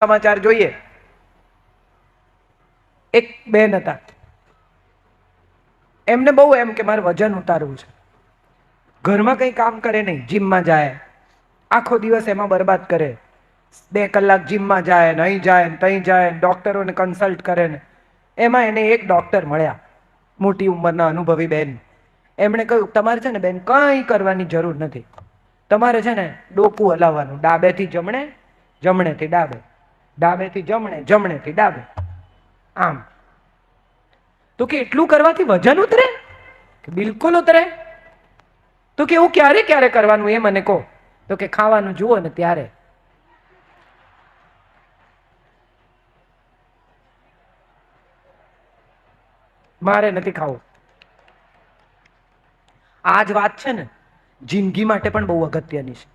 સમાચાર જોઈએ. એક બેન હતા, એમને બહુ એમ કે મારે વજન ઉતારવું છે. ઘરમાં કંઈ કામ કરે નહીં, જીમમાં જાય, આખો દિવસ એમાં બરબાદ કરે. 2 કલાક જીમમાં જાય ને અહીં જાય ને ત્યાં જાય, ડોક્ટરોને કન્સલ્ટ કરે ને એમાં એને એક ડોક્ટર મળ્યા, મોટી ઉંમરના અનુભવી બેન. એમણે કહ્યું તમારે છે ને બેન કંઈ કરવાની જરૂર નથી, તમારે છે ને ડોકું હલાવવાનું, ડાબેથી જમણે, જમણેથી ડાબે, ડાબેથી જમણે, જમણેથી ડાબે, આમ. તો કે એટલું કરવાથી વજન ઉતરે? કે બિલકુલ ઉતરે. તો કે એવું ક્યારે ક્યારે કરવાનું એ મને કહો. તો કે ખાવાનું જુઓ ને ત્યારે. મારે નથી ખાવું. આ જ વાત છે ને જિંદગી માટે પણ બહુ અગત્યની છે.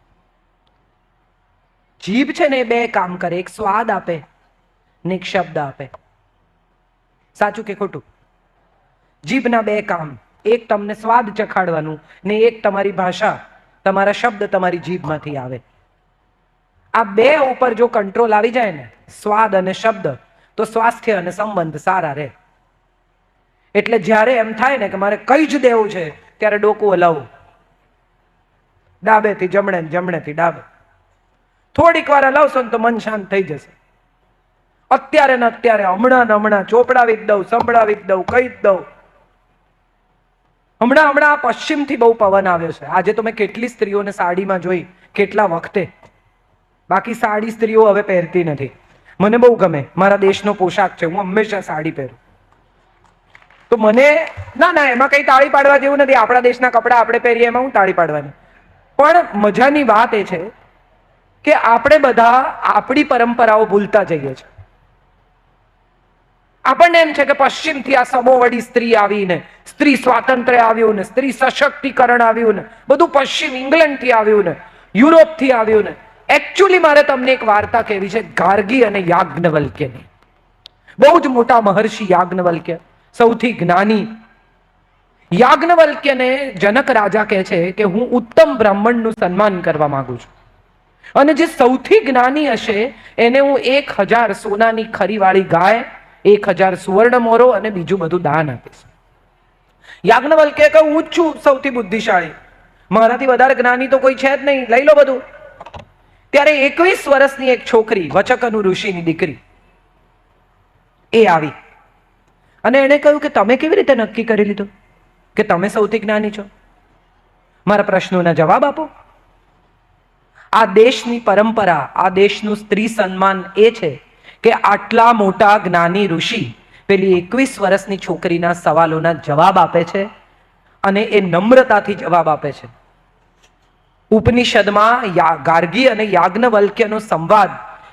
જીભ છે ને એ 2 કામ કરે, એક સ્વાદ આપે ને એક શબ્દ આપે. સાચું કે ખોટું? જીભના 2 કામ, એક તમને સ્વાદ ચખાડવાનું ને એક તમારી ભાષા, તમારા શબ્દ તમારી જીભમાંથી આવે. આ 2 ઉપર જો કંટ્રોલ આવી જાય ને, સ્વાદ અને શબ્દ, તો સ્વાસ્થ્ય અને સંબંધ સારા રહે. એટલે જ્યારે એમ થાય ને કે મારે કઈ જ દેવું છે, ત્યારે ડોકું હલાવું, ડાબેથી જમણે, જમણેથી ડાબે. થોડીક વાર હલાવશો ને તો મન શાંત થઈ જશે. અત્યારે ને અત્યારે, હમણાં ને હમણાં ચોપડાવી જ દઉં, સંભળાવી જ દઉં, કહી જ દઉં. હમણાં પશ્ચિમથી બહુ પવન આવ્યો છે. આજે તો મેં કેટલી સ્ત્રીઓને સાડીમાં જોઈ, કેટલા વખતે. બાકી સાડી સ્ત્રીઓ હવે પહેરતી નથી. મને બહુ ગમે, મારા દેશનો પોશાક છે, હું હંમેશા સાડી પહેરું. તો મને ના એમાં કઈ તાળી પાડવા જેવું નથી. આપણા દેશના કપડા આપણે પહેરીએ એમાં હું તાળી પાડવાની. પણ મજાની વાત એ છે કે આપણે બધા આપણી પરંપરાઓ ભૂલતા જઈએ છીએ. આપણને એમ છે કે પશ્ચિમથી આ સમોવડી સ્ત્રી આવીને, સ્ત્રી સ્વાતંત્ર્ય આવ્યું ને, સ્ત્રી સશક્તિકરણ આવ્યું ને, બધું પશ્ચિમ ઇંગ્લેન્ડથી આવ્યું ને, યુરોપથી આવ્યું ને. એકચ્યુઅલી મારે તમને એક વાર્તા કહેવી છે, ગાર્ગી અને યાજ્ઞવલ્ક્યની. બહુ જ મોટા મહર્ષિ યાજ્ઞવલ્ક્ય, સૌથી જ્ઞાની. યાજ્ઞવલ્ક્યને જનક રાજા કહે છે કે હું ઉત્તમ બ્રાહ્મણનું સન્માન કરવા માંગુ છું, અને જે સૌથી જ્ઞાની હશે એને હું 1000 સોનાની ખરીવાળી ગાય, 1000 સુવર્ણ મોરો અને બીજું બધું દાન આપીશ. યાજ્ઞવલ્ક્યે કહ્યું હું જ છું સૌથી બુદ્ધિશાળી, મારાથી વધારે જ્ઞાની તો કોઈ છે જ નહીં, લઈ લો બધું. ત્યારે 21 વર્ષની એક છોકરી, વચકનુ ઋષિની દીકરી, એ આવી અને એને કહ્યું કે તમે કેવી રીતે નક્કી કરી લીધું કે તમે સૌથી જ્ઞાની છો? મારા પ્રશ્નોના જવાબ આપો. આ દેશની પરંપરા, આ દેશનું સ્ત્રી સન્માન એ છે કે આટલા મોટા જ્ઞાની ઋષિ પેલી 21 વર્ષની છોકરીના સવાલોના જવાબ આપે છે, અને એ નમ્રતાથી જવાબ આપે છે. ઉપનિષદમાં ગાર્ગી અને યાજ્ઞવલ્ક્યનો સંવાદ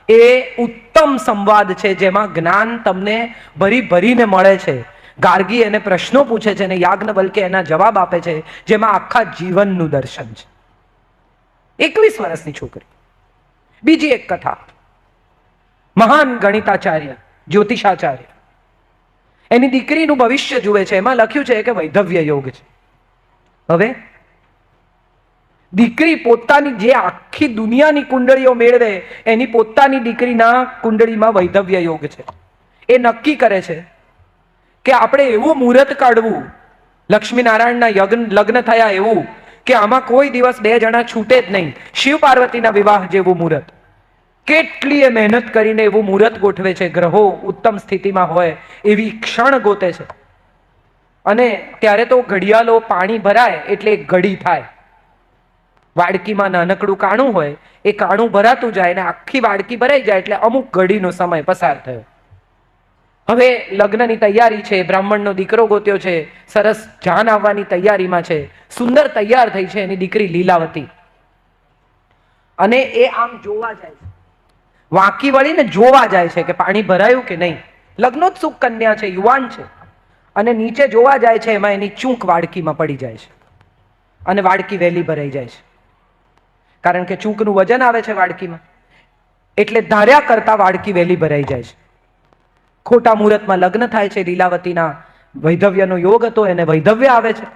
એ ઉત્તમ સંવાદ છે, જેમાં જ્ઞાન તમને ભરી ભરીને મળે છે. ગાર્ગી એને પ્રશ્નો પૂછે છે અને યાજ્ઞવલ્ક્ય એના જવાબ આપે છે, જેમાં આખા જીવનનું દર્શન છે. 21 વર્ષની છોકરી. બીજી એક કથા, મહાન ગણિતાચાર્ય જ્યોતિષાચાર્ય, એની દીકરીનું ભવિષ્ય જુએ છે. એમાં લખ્યું છે કે વૈધવ્ય યોગ છે. હવે દીકરી પોતાની જે આખી દુનિયાની કુંડળીઓ મેળવે, એની પોતાની દીકરીના કુંડળીમાં વૈધવ્ય યોગ છે. એ નક્કી કરે છે કે આપણે એવું મુહૂર્ત કાઢવું, લક્ષ્મીનારાયણના લગ્ન થયા એવું કે આમાં કોઈ દિવસ 2 જણા છૂટે જ નહીં. શિવ પાર્વતીના વિવાહ જેવું મુહૂર્ત. કેટલી મહેનત કરીને એવું મુહૂર્ત ગોઠવે છે, ગ્રહો ઉત્તમ સ્થિતિમાં હોય એવી ક્ષણ ગોતે છે. અને ત્યારે તો ઘડિયાળો પાણી ભરાય એટલે એક ઘડી થાય. વાડકીમાં નાનકડું કાણું હોય, એ કાણું ભરાતું જાય અને આખી વાડકી ભરાઈ જાય એટલે અમુક ઘડીનો સમય પસાર થયો. હવે લગ્નની તૈયારી છે, બ્રાહ્મણનો દીકરો ગોત્યો છે, સરસ જાન આવવાની તૈયારીમાં છે, સુંદર તૈયાર થઈ છે એની દીકરી લીલાવતી. અને એ આમ જોવા જાય છે, વાંકી વળીને જોવા જાય છે કે પાણી ભરાયું કે નહીં. લગ્નોત્સુક કન્યા છે, યુવાન છે, અને નીચે જોવા જાય છે, એમાં એની ચૂંક વાડકીમાં પડી જાય છે અને વાડકી વહેલી ભરાઈ જાય છે. કારણ કે ચૂંકનું વજન આવે છે વાડકીમાં, એટલે ધાર્યા કરતા વાડકી વહેલી ભરાઈ જાય છે. ખોટા મુહૂર્તમાં લગ્ન થાય છે. લીલાવતીના વૈધવ્યનો યોગ હતો, એને વૈધવ્ય આવે છે.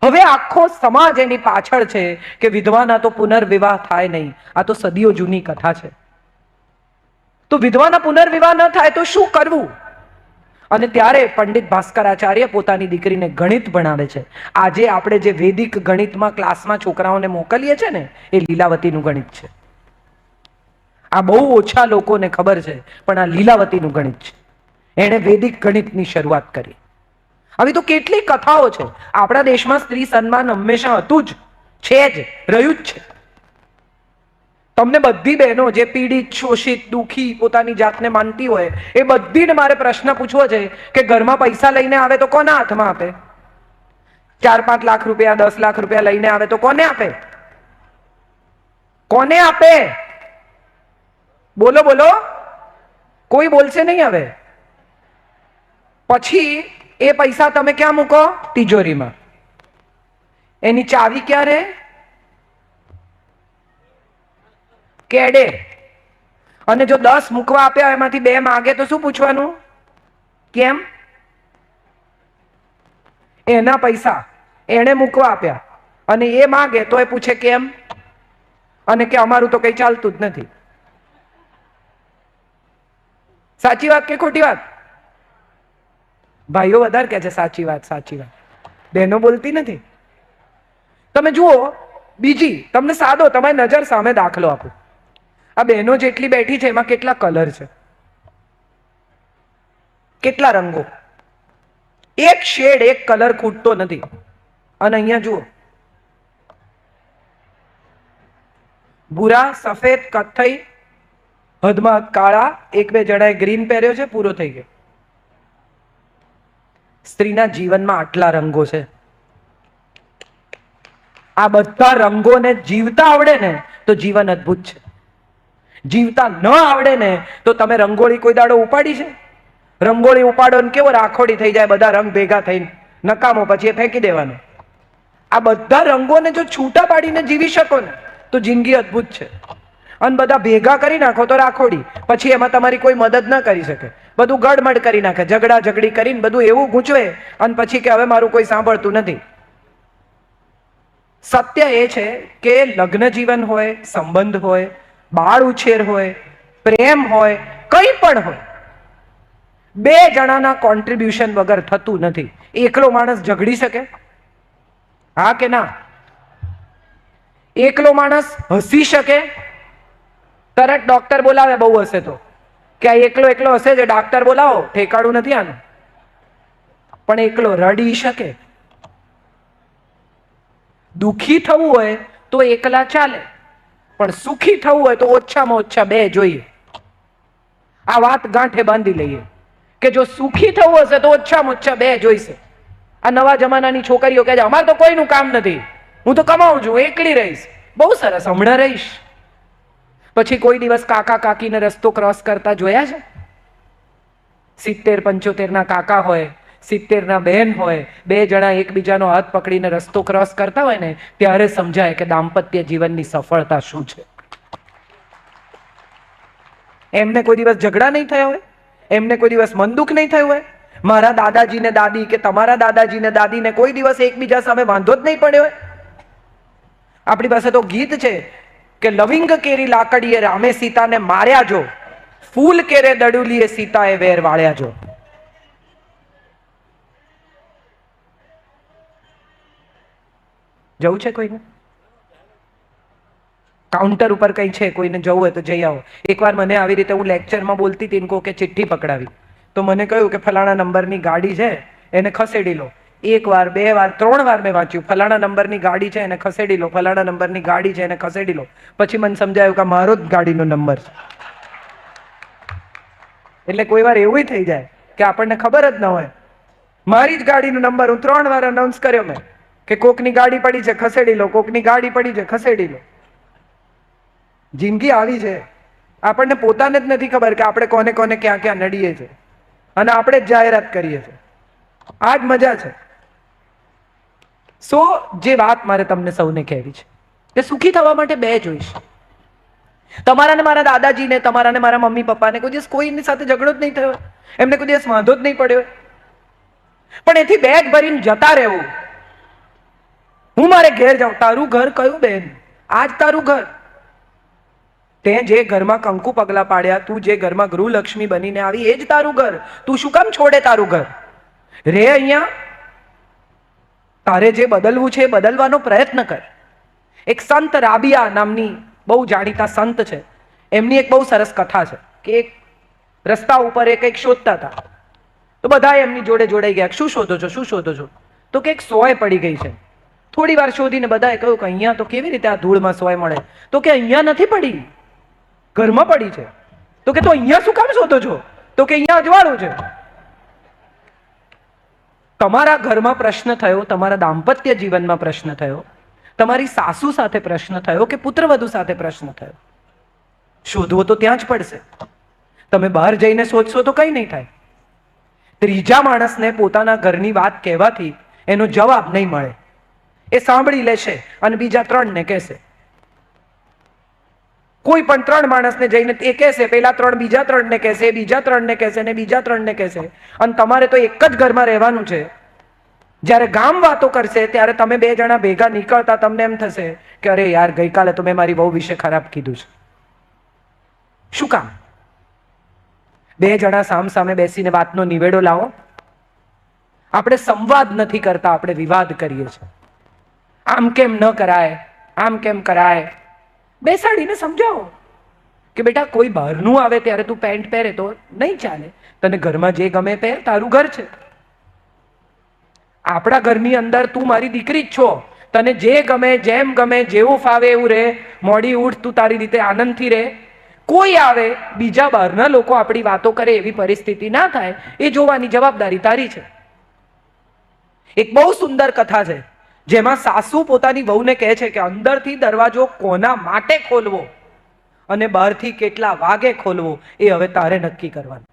હવે આખો સમાજ એની પાછળ છે કે વિધવાના તો પુનર્વિવાહ થાય નહીં. આ તો સદીઓ જૂની કથા છે. તો વિધવાના પુનર્વિવાહ ન થાય તો શું કરવું? અને ત્યારે પંડિત ભાસ્કરાચાર્ય પોતાની દીકરીને ગણિત ભણાવે છે. આજે આપણે જે વૈદિક ગણિતમાં ક્લાસમાં છોકરાઓને મોકલીએ છીએ ને, એ લીલાવતીનું ગણિત છે. આ બહુ ઓછા લોકોને ખબર છે, પણ આ લીલાવતીનું ગણિત છે. એણે વૈદિક ગણિતની શરૂઆત કરી. આવી તો કેટલી કથાઓ છે. આપણા દેશમાં સ્ત્રી સન્માન હંમેશા હતું જ, છે જ, રહ્યું જ છે. તમને બધી બહેનો જે પીડિત, શોષિત, દુઃખી પોતાની જાતને માનતી હોય, એ બધીને મારે પ્રશ્ન પૂછવો છે કે ઘરમાં પૈસા લઈને આવે તો કોના હાથમાં આપે? 4-5 લાખ રૂપિયા, 10 લાખ રૂપિયા લઈને આવે તો કોને આપે? કોને આપે? બોલો બોલો. કોઈ બોલશે નહીં હવે. પછી એ પૈસા તમે ક્યાં મૂકો? તિજોરીમાં. એની ચાવી ક્યાં રહે? કેડે. અને જો 10 મૂકવા આપ્યા એમાંથી 2 માગે તો શું પૂછવાનું? કેમ? એના પૈસા એને મૂકવા આપ્યા અને એ માગે તો એ પૂછે કેમ? અને કે અમારું તો કઈ ચાલતું જ નથી. સાચી વાત કે ખોટી વાત? ભાઈઓ વધારે કહે છે સાચી વાત, સાચી વાત. બહેનો બોલતી નથી. તમે જુઓ, બીજી તમને સાદો તમારી નજર સામે દાખલો આપો. આ બહેનો જેટલી બેઠી છે એમાં કેટલા કલર છે, કેટલા રંગો? એક શેડ, એક કલર ખૂટતો નથી. અને અહીંયા જુઓ, ભૂરા, સફેદ, કથ્થઈ, હદમાં કાળા, 1-2 જણાએ ગ્રીન પહેર્યો છે, પૂરો થઈ ગયો. સ્ત્રીના જીવનમાં આટલા રંગો છે. આ બધા રંગોને જીવતા આવડે ને તો જીવન અદ્ભુત છે. જીવતા ન આવડે ને તો તમે રંગોળી કોઈ દાડો ઉપાડી છે? રંગોળી ઉપાડો ને કેવો રાખોડી થઈ જાય, બધા રંગ ભેગા થઈને નકામો, પછી એ ફેંકી દેવાનો. આ બધા રંગોને જો છૂટા પાડીને જીવી શકો ને તો જિંદગી અદ્ભુત છે. અને બધા ભેગા કરી નાખો તો રાખોડી, પછી એમાં તમારી કોઈ મદદ ન કરી શકે. બધું ગડમડ કરી નાખે, ઝઘડા ઝઘડી કરીને બધું એવું ગૂંચવે અને પછી કે હવે મારું કોઈ સાંભળતું નથી. સત્ય એ છે કે લગ્ન જીવન હોય, સંબંધ હોય, બાળ ઉછેર હોય, પ્રેમ હોય, કંઈ પણ હોય, 2 જણાના કોન્ટ્રીબ્યુશન વગર થતું નથી. એકલો માણસ ઝઘડી શકે? હા કે ના? એકલો માણસ હસી શકે? તરત ડોક્ટર બોલાવે બહુ હશે તો, કે આ એકલો એકલો હશે છે, ડોક્ટર બોલાવો, ઠેકાણું નથી આનું. પણ એકલો રડી શકે? દુઃખી થવું હોય તો એકલા ચાલે, પણ સુખી થવું હોય તો ઓછામાં ઓછા 2 જોઈએ. આ વાત ગાંઠે બાંધી લઈએ કે જો સુખી થવું હશે તો ઓછામાં ઓછા 2 જોઈશે. આ નવા જમાનાની છોકરીઓ કહે છે અમારે તો કોઈનું કામ નથી, હું તો કમાઉં છું, એકલી રહીશ. બહુ સરસ, હમણાં રહીશ. પછી કોઈ દિવસ કાકા કાકીને રસ્તો ક્રોસ કરતા જોયા છે? 70-75 ના કાકા હોય, 70 ના બહેન હોય, 2 જણા એકબીજાનો હાથ પકડીને રસ્તો ક્રોસ કરતા હોય ને ત્યારે સમજાય કે દાંપત્ય જીવનની સફળતા શું છે. એમને કોઈ દિવસ ઝઘડા નહીં થયા હોય, એમને કોઈ દિવસ મન દુઃખ નહીં થયું હોય. મારા દાદાજી ને દાદી કે તમારા દાદાજી ને દાદીને કોઈ દિવસ એકબીજા સામે વાંધો જ નહીં પડ્યો હોય. આપણી પાસે તો ગીત છે કે લવિંગ કેરી લાકડીએ રામે સીતાને માર્યા જો, ફૂલ કેરે દડુલીએ સીતાએ વેર વાળ્યા જો. જવું છે કોઈને? કાઉન્ટર ઉપર કઈ છે, કોઈને જવું હોય તો જઈ આવો. એકવાર મને આવી રીતે હું લેક્ચરમાં બોલતી હતી, કહું કે ચિઠ્ઠી પકડાવી, તો મને કહ્યું કે ફલાણા નંબરની ગાડી છે એને ખસેડી લો. 1 વાર 2 વાર 3 વાર મેં વાંચ્યું, ફલાણા નંબરની ગાડી છે એને ખસેડી લો, ફલાણા નંબરની ગાડી છે એને ખસેડી લો. પછી મને સમજાયું કે મારો જ ગાડીનો નંબર છે. એટલે કોઈ વાર એવું થઈ જાય કે આપણને ખબર જ ન હોય. મારી જ ગાડીનો નંબર હું 3 વાર અનાઉન્સ કર્યો મેં કે કોકની ગાડી પડી છે ખસેડી લો, કોકની ગાડી પડી છે ખસેડી લો. જિંદગી આવી છે, આપણને પોતાને જ નથી ખબર કે આપણે કોને કોને ક્યાં ક્યાં નડીએ છીએ અને આપણે જ જાહેરાત કરીએ છીએ. આ જ મજા છે. જે વાત મારે તમને સૌને કહેવી છે કે સુખી થવા માટે 2 જોઈશ. તમારા ને મારા દાદાજીને, તમારા ને મારા મમ્મી પપ્પાને કોઈ દિવસ કોઈની સાથે ઝઘડો જ નહીં થયો, એમને કોઈ દિવસ વાંધો જ નહીં પડ્યો, પણ એથી બેગ ભરીને જતા રહેવું. હું મારે ઘેર જાઉં. તારું ઘર કયું બેન? આજ તારું ઘર. તે જે ઘરમાં કંકુ પગલા પાડ્યા, તું જે ઘરમાં ગૃહલક્ષ્મી બનીને આવી, એ જ તારું ઘર. તું શું કામ છોડે તારું ઘર? રે અહીંયા. તારે જે બદલવું છે એ બદલવાનો પ્રયત્ન કર. એક સંત રાબિયા નામની બહુ જાણીતા સંત છે, એમની એક બહુ સરસ કથા છે કે એક રસ્તા ઉપર એ કંઈક શોધતા હતા, તો બધા એમની જોડે જોડાઈ ગયા. શું શોધો છો, શું શોધો છો? તો કે એક સોય પડી ગઈ છે. થોડી વાર શોધીને બધાએ કહ્યું કે અહીંયા તો કેવી રીતે આ ધૂળમાં સોય મળે? તો કે અહીંયા નથી પડી, ઘરમાં પડી છે. તો કે તો અહીંયા શું કામ શોધો છો? તો કે અહીંયા અજવાળું છે. તમારા ઘરમાં પ્રશ્ન થયો, તમારા દાંપત્ય જીવનમાં પ્રશ્ન થયો, તમારી સાસુ સાથે પ્રશ્ન થયો કે પુત્રવધુ સાથે પ્રશ્ન થયો, શોધવો તો ત્યાં જ પડશે. તમે બહાર જઈને શોધશો તો કંઈ નહીં થાય. ત્રીજા માણસને પોતાના ઘરની વાત કહેવાથી એનો જવાબ નહીં મળે. એ સાંભળી લેશે અને બીજા ત્રણને કહેશે. કોઈ પણ ત્રણ માણસને જઈને એ કહેશે, પેલા ત્રણ બીજા ત્રણને કહેશે, બીજા ત્રણને કહેશે ને બીજા ત્રણને કહેશે. અને તમારે તો એક જ ઘરમાં રહેવાનું છે. જ્યારે ગામ વાતો કરશે ત્યારે તમે બે જણા ભેગા નીકળતા તમને એમ થશે કે અરે યાર, ગઈકાલે તો મેં મારી વહુ વિશે ખરાબ કીધું છે. શું કામ? બે જણા સામ સામે બેસીને વાતનો નિવેડો લાવો. આપણે સંવાદ નથી કરતા, આપણે વિવાદ કરીએ છીએ. આમ કેમ ન કરાય, આમ કેમ કરાય. બેસાડીને સમજાવો કે બેટા, કોઈ બહારનું આવે ત્યારે તું પેન્ટ પહેરે તો નહીં ચાલે. તને ઘરમાં જે ગમે પહેર, તારું ઘર છે. આપણા ઘરની અંદર તું મારી દીકરી જ છો. તને જે ગમે, જેમ ગમે, જેવું ફાવે એવું રહે. મોડી ઉઠ, તું તારી રીતે આનંદથી રહે. કોઈ આવે, બીજા બહારના લોકો આપણી વાતો કરે, એવી પરિસ્થિતિ ના થાય, એ જોવાની જવાબદારી તારી છે. એક બહુ સુંદર કથા છે જેમાં સાસુ પોતાની વહુને કહે છે કે અંદરથી દરવાજો કોના માટે ખોલવો અને બહારથી કેટલા વાગે ખોલવો એ હવે તારે નક્કી કરવાનું.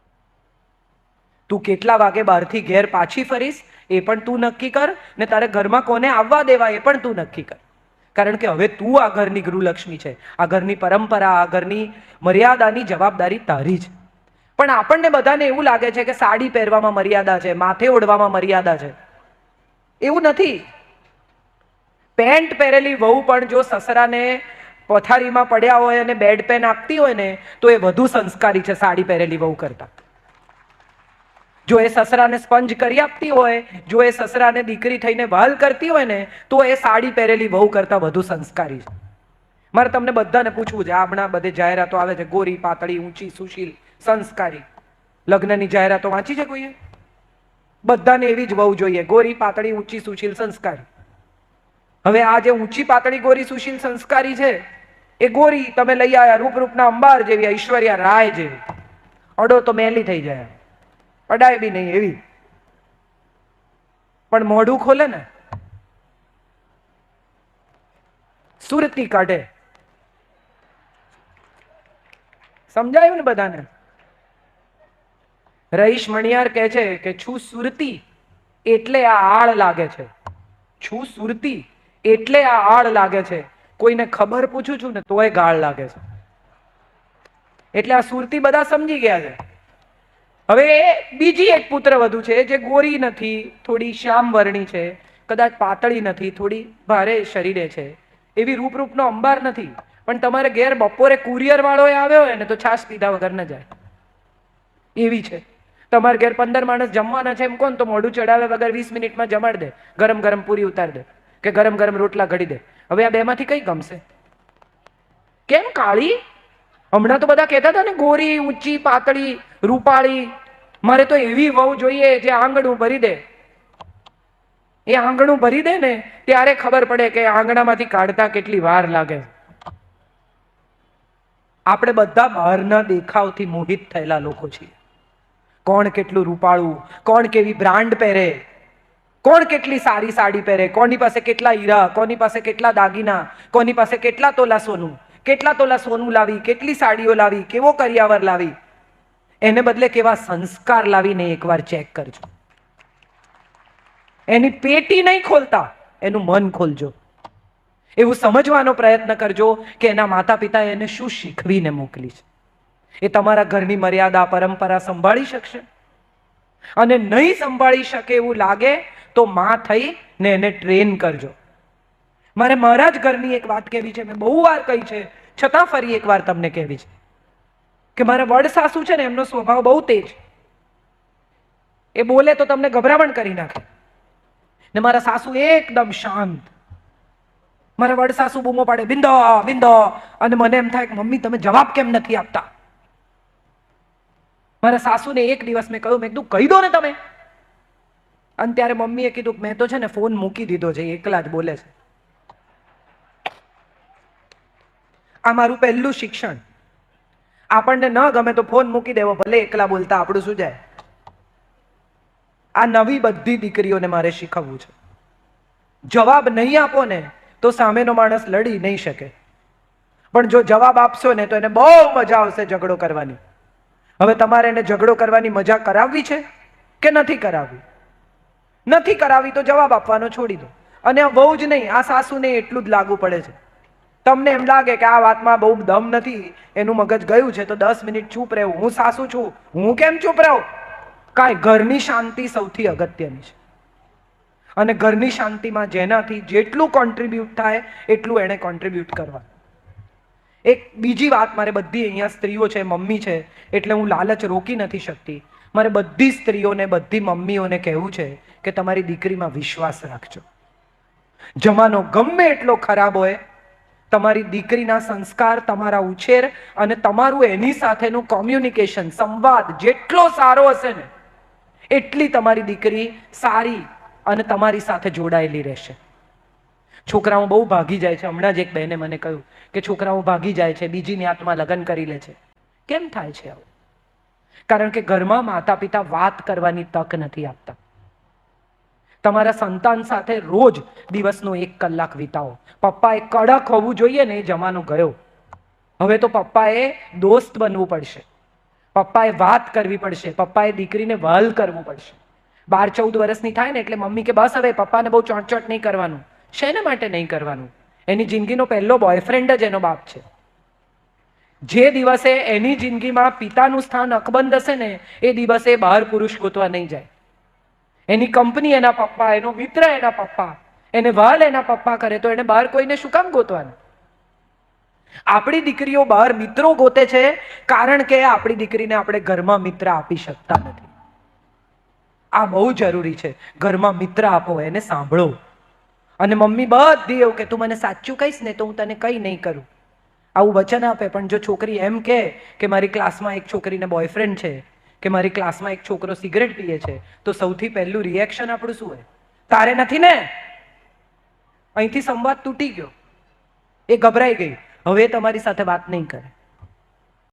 તું કેટલા વાગે બહારથી ઘેર પાછી ફરીશ એ પણ તું નક્કી કર, ને તારે ઘરમાં કોને આવવા દેવા એ પણ તું નક્કી કર. કારણ કે હવે તું આ ઘરની ગૃહલક્ષ્મી છે. આ ઘરની પરંપરા, આ ઘરની મર્યાદાની જવાબદારી તારી છે. પણ આપણને બધાને એવું લાગે છે કે સાડી પહેરવામાં મર્યાદા છે, માથે ઓઢવામાં મર્યાદા છે. એવું નથી. પેન્ટ પહેરેલી વહુ પણ જો સસરાને પથારીમાં પડ્યા હોય અને બેડ પેન આપતી હોય ને તો એ વધુ સંસ્કારી છે સાડી પહેરેલી વહુ કરતા. જો એ સસરાને સ્પંજ કરી આપતી હોય, જો એ સસરાને દીકરી થઈને વહાલ કરતી હોય ને તો એ સાડી પહેરેલી વહુ કરતા વધુ સંસ્કારી છે. મારે તમને બધાને પૂછવું છે, હમણાં બધે જાહેરાતો આવે છે, ગોરી, પાતળી, ઊંચી, સુશીલ, સંસ્કારી. લગ્નની જાહેરાતો વાંચી છે કોઈએ? બધાને એવી જ વહુ જોઈએ, ગોરી, પાતળી, ઊંચી, સુશીલ, સંસ્કારી. હવે આ જે ઊંચી, પાતળી, ગોરી, સુશીલ, સંસ્કારી છે એ ગોરી તમે લઈ આવ્યા રૂપરૂપના અંબાર જેવી, ઐશ્વર્યા રાય જેવી. અડો તો મેલી થઈ જાય, અડાય બી નહીં એવી. પણ મોઢું ખોલે ને સુરતી કાઢે. સમજાયું ને બધાને? રહીશ મણિયાર કહે છે કે છું સુરતી એટલે આ આળ લાગે છે. છું સુરતી એટલે આ આળ લાગે છે. કોઈને ખબર પૂછું છું ને તોય ગાળ લાગે છે. એટલે આ સુરતી બધા સમજી ગયા છે. હવે બીજી એક પુત્ર વધુ છે જે ગોરી નથી, થોડી શ્યામ વર્ણી છે, કદાચ પાતળી નથી, થોડી ભારે શરીરે છે, એવી રૂપરૂપનો અંબાર નથી. પણ તમારે ઘેર બપોરે કુરિયર વાળો આવ્યો હોય ને તો છાશ પીધા વગર ન જાય, એવી છે. તમારે ઘેર 15 માણસ જમવાના છે એમ કોણ તો મોઢું ચડાવે વગર 20 મિનિટમાં જમાડ દે, ગરમ ગરમ પૂરી ઉતાર દે કે ગરમ ગરમ રોટલા ઘડી દે. હવે આ બેમાંથી કઈ ગમશે? કેમ કાળી? હમણાં તો બધા કહેતા હતા ને ગોરી, ઊંચી, પાતળી, રૂપાળી. મારે તો એવી વહુ જોઈએ જે આંગણું ભરી દે. એ આંગણું ભરી દે ને ત્યારે ખબર પડે કે આંગણામાંથી કાઢતા કેટલી વાર લાગે. આપણે બધા બહારના દેખાવથી મોહિત થયેલા લોકો છીએ. કોણ કેટલું રૂપાળું, કોણ કેવી બ્રાન્ડ પહેરે, કોણ કેટલી સારી સાડી પહેરે, કોની પાસે કેટલા હીરા, કોની પાસે કેટલા દાગીના, કોની પાસે કેટલા તોલા સોનું, કેટલા તોલા સોનું લાવી, કેટલી સાડીઓ લાવી, કેવો કરિયાવર લાવી. એને બદલે કેવા સંસ્કાર લાવીને એકવાર ચેક કરજો. એની પેટી નહીં ખોલતા, એનું મન ખોલજો. એવું સમજવાનો પ્રયત્ન કરજો કે એના માતા પિતા એને શું શીખવીને મોકલી છે. એ તમારા ઘરની મર્યાદા, પરંપરા સંભાળી શકશે? અને નહીં સંભાળી શકે એવું લાગે તો માં થઈ ને એને ટ્રેન કરજો. મારે મારા જ ઘરની એક વાત કહેવી છે, મેં બહુ વાર કહી છે છતાં ફરી એકવાર તમને કહેવી છે કે મારા વડ સાસુ છે ને, એમનો સ્વભાવ બહુ તેજ. એ બોલે તો તમને ગભરામણ કરી નાખે. ને મારા સાસુ એકદમ શાંત. મારા વડ સાસુ બૂમો પાડે, બિંદો બિંદો, અને મને એમ થાય કે મમ્મી તમે જવાબ કેમ નથી આપતા. મારા સાસુને એક દિવસ મેં કહ્યું, મેં કીધું કહી દો ને તમે. અને ત્યારે મમ્મીએ કીધું મેં તો છે ને ફોન મૂકી દીધો છે, એકલા જ બોલે છે. આ મારું પહેલું શિક્ષણ. આપણને ન ગમે તો ફોન મૂકી દેવો, ભલે એકલા બોલતા, આપણું શું જાય. આ નવી બધી દીકરીઓને મારે શીખવવું છે. જવાબ નહીં આપો ને તો સામેનો માણસ લડી નહીં શકે, પણ જો જવાબ આપશો ને તો એને બહુ મજા આવશે ઝઘડો કરવાની. હવે તમારે એને ઝઘડો કરવાની મજા કરાવવી છે કે નથી કરાવવી? નથી કરાવી તો જવાબ આપવાનો છોડી દો. અને આ બહુ જ નહીં, આ સાસુને એટલું જ લાગુ પડે છે. તમને એમ લાગે કે આ વાતમાં બહુ દમ નથી, એનું મગજ ગયું છે, તો 10 મિનિટ ચૂપ રહેવું. હું સાસુ છું, હું કેમ ચૂપ રહું? કાંઈ, ઘરની શાંતિ સૌથી અગત્યની છે. અને ઘરની શાંતિમાં જેનાથી જેટલું કોન્ટ્રીબ્યુટ થાય એટલું એને કોન્ટ્રીબ્યુટ કરવા. એક બીજી વાત, મારે બધી અહીંયા સ્ત્રીઓ છે, મમ્મી છે, એટલે હું લાલચ રોકી નથી શકતી. મારે બધી સ્ત્રીઓને, બધી મમ્મીઓને કહેવું છે કે તમારી દીકરીમાં વિશ્વાસ રાખજો. જમાનો ગમે એટલો ખરાબ હોય, તમારી દીકરીના સંસ્કાર, તમારા ઉછેર અને તમારું એની સાથેનું કોમ્યુનિકેશન, સંવાદ જેટલો સારો હશે ને, એટલી તમારી દીકરી સારી અને તમારી સાથે જોડાયેલી રહેશે. છોકરાઓ બહુ ભાગી જાય છે. હમણાં જ એક બહેને મને કહ્યું કે છોકરાઓ ભાગી જાય છે, બીજીની આત્મા લગ્ન કરી લે છે. કેમ થાય છે આવું? કારણ કે ઘરમાં માતા પિતા વાત કરવાની તક નથી આપતા. તમારા સંતાન સાથે રોજ દિવસનો 1 કલાક વિતાવો. પપ્પાએ કડક હોવું જોઈએ ને, એ જમાનો ગયો. હવે તો પપ્પાએ દોસ્ત બનવું પડશે, પપ્પાએ વાત કરવી પડશે, પપ્પાએ દીકરીને વહાલ કરવું પડશે. 12-14 વર્ષની થાય ને એટલે મમ્મી કે બસ હવે પપ્પાને બહુ ચોંટચોટ નહીં કરવાનું. શેના માટે નહીં કરવાનું? એની જિંદગીનો પહેલો બોયફ્રેન્ડ જ એનો બાપ છે. જે દિવસે એની જિંદગીમાં પિતાનું સ્થાન અકબંધ હશે ને, એ દિવસે બહાર પુરુષ ગોતવા નહીં જાય. એની કંપની એના પપ્પા, એનો મિત્ર એના પપ્પા, એને વહાલ એના પપ્પા કરે, તો એને બહાર કોઈને શું કામ ગોતવાના? આપણી દીકરીઓ બહાર મિત્રો ગોતે છે કારણ કે આપણી દીકરીને આપણે ઘરમાં મિત્ર આપી શકતા નથી. આ બહુ જરૂરી છે. ઘરમાં મિત્ર આપો, એને સાંભળો. અને મમ્મી બધી એવું કે તું મને સાચું કહીશ ને તો હું તને કંઈ નહીં કરું, આવું વચન આપે. પણ જો છોકરી એમ કે મારી ક્લાસમાં એક છોકરીને બોયફ્રેન્ડ છે, કે મારી ક્લાસમાં એક છોકરો સિગરેટ પીએ છે, તો સૌથી પહેલું રિએક્શન આપણું શું હોય? તારે નથી ને? અહીંથી સંવાદ તૂટી ગયો. એ ગભરાઈ ગઈ, હવે તમારી સાથે વાત નહીં કરે.